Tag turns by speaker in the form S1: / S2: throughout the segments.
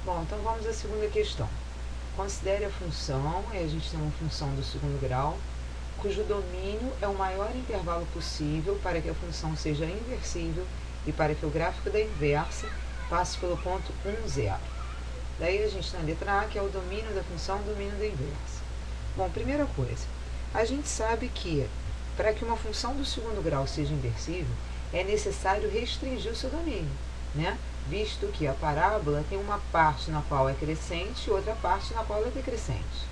S1: Bom, então vamos à segunda questão. Considere a função, e a gente tem uma função do segundo grau, cujo domínio é o maior intervalo possível para que a função seja inversível e para que o gráfico da inversa passe pelo ponto 1, 0. Daí a gente tem a letra A, que é o domínio da função, o domínio da inversa. Bom, primeira coisa, a gente sabe que para que uma função do segundo grau seja inversível, é necessário restringir o seu domínio, né? Visto que a parábola tem uma parte na qual é crescente e outra parte na qual é decrescente.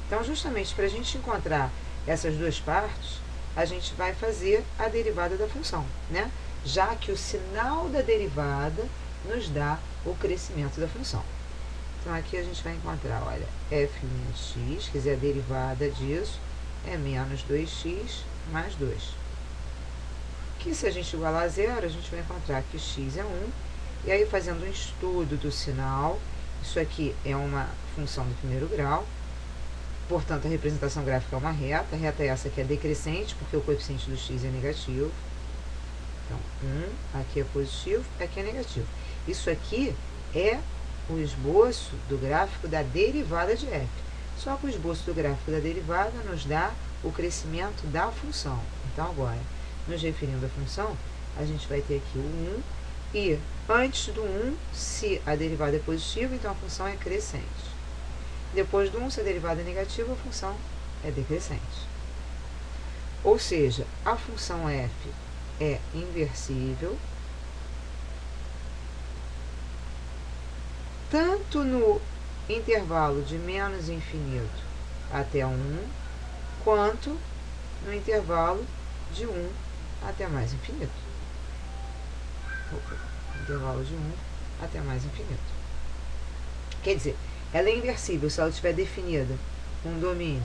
S1: Então, justamente para a gente encontrar essas duas partes, a gente vai fazer a derivada da função, né? Já que o sinal da derivada nos dá o crescimento da função. Então, aqui a gente vai encontrar, olha, f'(x), quer dizer, a derivada disso é menos 2x mais 2. Que se a gente igualar a zero, a gente vai encontrar que x é 1. E aí, fazendo um estudo do sinal, isso aqui é uma função do primeiro grau, portanto, a representação gráfica é uma reta. A reta é essa que é decrescente, porque o coeficiente do x é negativo. Então, 1, aqui é positivo, aqui é negativo. Isso aqui é o esboço do gráfico da derivada de f. Só que o esboço do gráfico da derivada nos dá o crescimento da função. Então, agora, nos referindo à função, a gente vai ter aqui o 1, e antes do 1, se a derivada é positiva, então a função é crescente. Depois do 1, se a derivada é negativa, a função é decrescente. Ou seja, a função f é inversível, tanto no intervalo de menos infinito até 1, quanto no intervalo de 1 até mais infinito. Intervalo de 1 até mais infinito. Quer dizer, ela é inversível se ela estiver definida com domínio.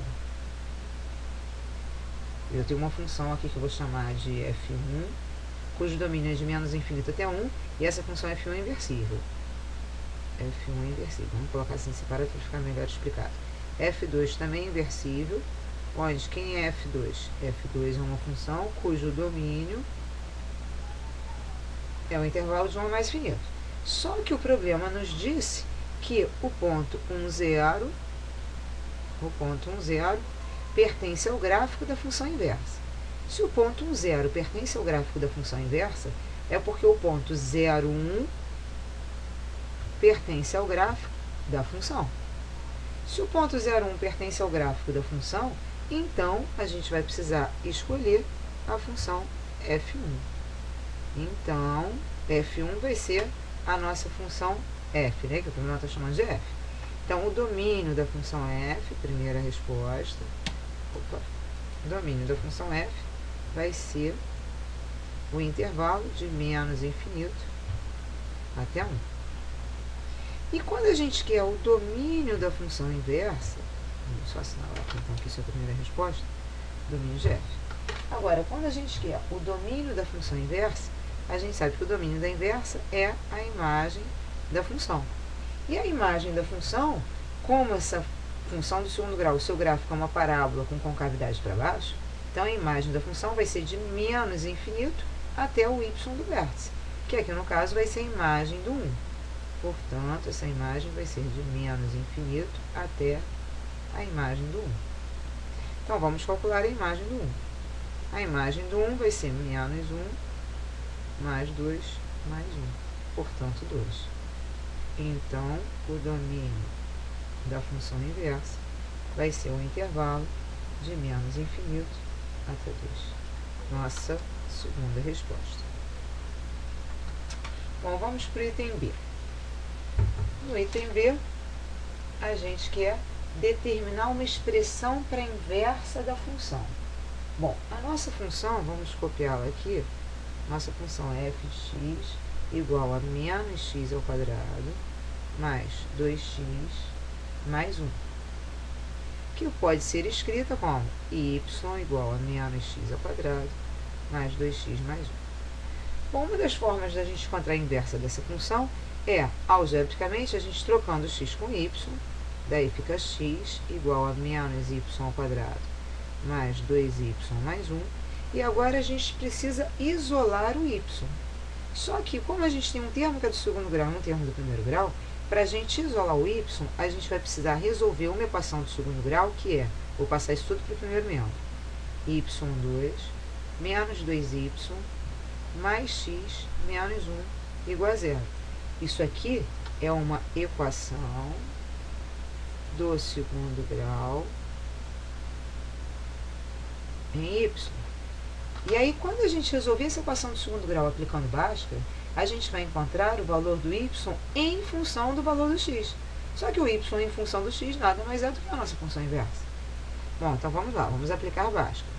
S1: Eu tenho uma função aqui que eu vou chamar de f1, cujo domínio é de menos infinito até 1, e essa função f1 é inversível. f1 é inversível. Vamos colocar assim separado para ficar melhor explicado. f2 também é inversível, onde quem é f2? f2 é uma função cujo domínio é o intervalo de 1 a mais infinito. Só que o problema nos disse que o ponto 1, 0, pertence ao gráfico da função inversa. Se o ponto 1, 0 pertence ao gráfico da função inversa, é porque o ponto 0, 1 pertence ao gráfico da função. Se o ponto 0, 1 pertence ao gráfico da função, então a gente vai precisar escolher a função f1. Então, f1 vai ser a nossa função f, né? Que o problema está chamando de f. Então, o domínio da função f, primeira resposta, o domínio da função f vai ser o intervalo de menos infinito até 1. E quando a gente quer o domínio da função inversa, vamos só assinalar então aqui essa é a primeira resposta, domínio de f. Agora, quando a gente quer o domínio da função inversa, a gente sabe que o domínio da inversa é a imagem da função. E a imagem da função, como essa função do segundo grau, o seu gráfico é uma parábola com concavidade para baixo, então a imagem da função vai ser de menos infinito até o y do vértice, que aqui no caso vai ser a imagem do 1. Portanto, essa imagem vai ser de menos infinito até a imagem do 1. Então, vamos calcular a imagem do 1. A imagem do 1 vai ser menos 1 mais 2 mais 1, portanto 2. Então, o domínio da função inversa vai ser o intervalo de menos infinito até 2. Nossa segunda resposta. Bom, vamos para o item B. No item B, a gente quer determinar uma expressão para a inversa da função. Bom, a nossa função, vamos copiá-la aqui, nossa função é f de x igual a menos x ao quadrado mais 2x mais 1, que pode ser escrita como y igual a menos x ao quadrado mais 2x mais 1. Bom, uma das formas da gente encontrar a inversa dessa função é, algebricamente, a gente trocando x com y, daí fica x igual a menos y ao quadrado mais 2y mais 1, e agora a gente precisa isolar o y. Só que, como a gente tem um termo que é do segundo grau e um termo do primeiro grau, Para a gente isolar o y, a gente vai precisar resolver uma equação do segundo grau, que é, vou passar isso tudo para o primeiro membro, y2 menos 2y mais x menos 1 igual a zero. Isso aqui é uma equação do segundo grau em y. E aí, quando a gente resolver essa equação do segundo grau aplicando Bhaskara, a gente vai encontrar o valor do y em função do valor do x. Só que o y em função do x nada mais é do que a nossa função inversa. Bom, então vamos lá, vamos aplicar Bhaskara.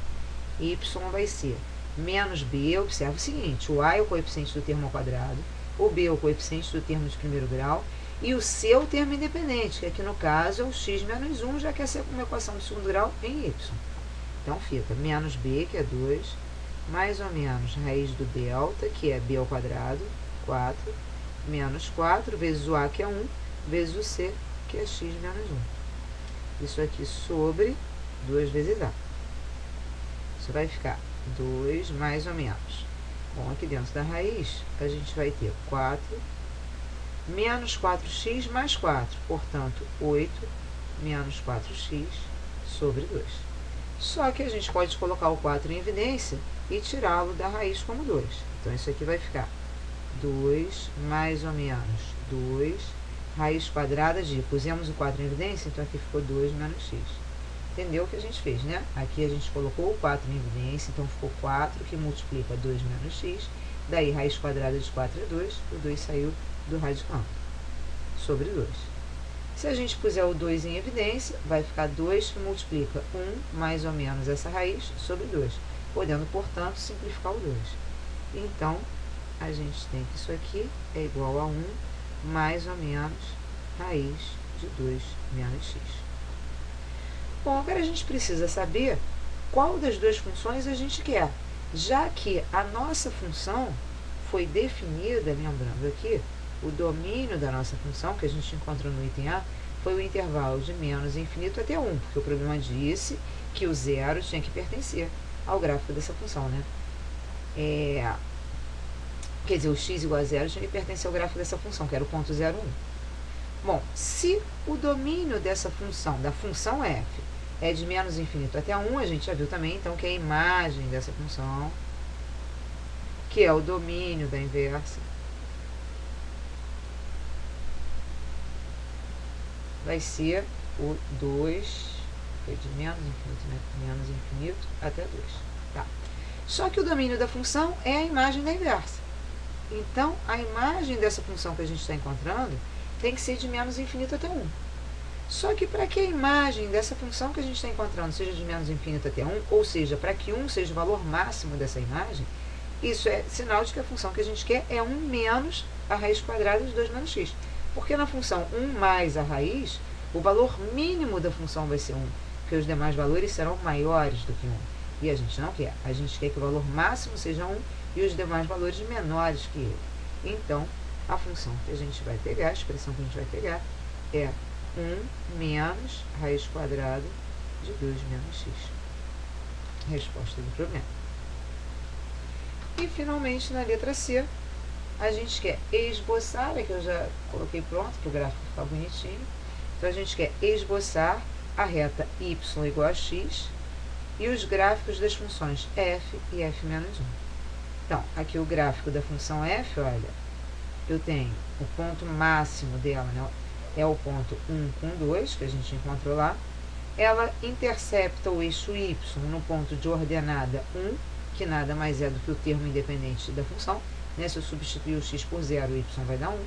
S1: Y vai ser menos b, observa o seguinte, o a é o coeficiente do termo ao quadrado, o b é o coeficiente do termo de primeiro grau, e o c é o termo independente, que aqui no caso é o x menos 1, já que essa é uma equação do segundo grau em y. Então fica menos b, que é 2, mais ou menos raiz do delta, que é b ao quadrado, 4, menos 4 vezes o a, que é 1, vezes o c, que é x menos 1. Isso aqui sobre 2 vezes a. Isso vai ficar 2 mais ou menos. Bom, aqui dentro da raiz, a gente vai ter 4 menos 4x mais 4. Portanto, 8 menos 4x sobre 2. Só que a gente pode colocar o 4 em evidência e tirá-lo da raiz como 2. Então, isso aqui vai ficar 2 mais ou menos 2, raiz quadrada de... Pusemos o 4 em evidência, então aqui ficou 2 menos x. Entendeu o que a gente fez, né? Aqui a gente colocou o 4 em evidência, então ficou 4, que multiplica 2 menos x. Daí, raiz quadrada de 4 é 2, o 2 saiu do radicando, sobre 2. Se a gente puser o 2 em evidência, vai ficar 2 que multiplica 1 mais ou menos essa raiz sobre 2, podendo, portanto, simplificar o 2. Então, a gente tem que isso aqui é igual a 1 mais ou menos raiz de 2 menos x. Bom, agora a gente precisa saber qual das duas funções a gente quer, já que a nossa função foi definida, lembrando aqui, o domínio da nossa função, que a gente encontrou no item A, foi o intervalo de menos infinito até 1, porque o problema disse que o zero tinha que pertencer ao gráfico dessa função, né? Quer dizer, o x igual a zero tinha que pertencer ao gráfico dessa função, que era o ponto 0, 1. Bom, se o domínio dessa função, da função f, é de menos infinito até 1, a gente já viu também, então, que é a imagem dessa função, que é o domínio da inversa, vai ser o 2, foi de menos infinito, né? Menos infinito até 2. Tá. Só que o domínio da função é a imagem da inversa. Então, a imagem dessa função que a gente está encontrando tem que ser de menos infinito até 1. Só que para que a imagem dessa função que a gente está encontrando seja de menos infinito até 1, ou seja, para que 1 seja o valor máximo dessa imagem, isso é sinal de que a função que a gente quer é 1 menos a raiz quadrada de 2 menos x. Porque na função 1 mais a raiz, o valor mínimo da função vai ser 1, porque os demais valores serão maiores do que 1. E a gente não quer. A gente quer que o valor máximo seja 1 e os demais valores menores que ele. Então, a função que a gente vai pegar, a expressão que a gente vai pegar, é 1 menos raiz quadrada de 2 menos x. Resposta do problema. E, finalmente, na letra C, a gente quer esboçar, que eu já coloquei pronto para o gráfico ficar bonitinho. Então, a gente quer esboçar a reta y igual a x e os gráficos das funções f e f menos 1. Então, aqui o gráfico da função f, olha, eu tenho o ponto máximo dela, né, é o ponto 1 com 2, que a gente encontrou lá. Ela intercepta o eixo y no ponto de ordenada 1, que nada mais é do que o termo independente da função. Né? Se eu substituir o x por 0, o y vai dar 1.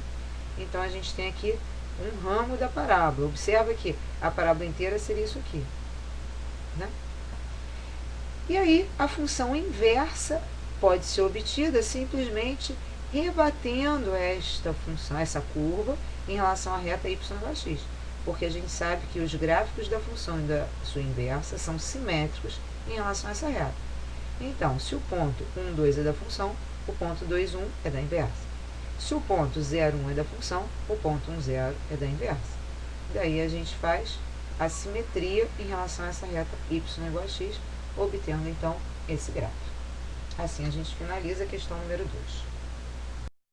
S1: Então, a gente tem aqui um ramo da parábola. Observa que a parábola inteira seria isso aqui. Né? E aí, a função inversa pode ser obtida simplesmente rebatendo esta função, essa curva, em relação à reta y igual a x. Porque a gente sabe que os gráficos da função e da sua inversa são simétricos em relação a essa reta. Então, se o ponto 1, 2 é da função, o ponto 2, 1 é da inversa. Se o ponto 0, 1 é da função, o ponto 1, 0 é da inversa. Daí a gente faz a simetria em relação a essa reta y igual a x, obtendo então esse gráfico. Assim a gente finaliza a questão número 2.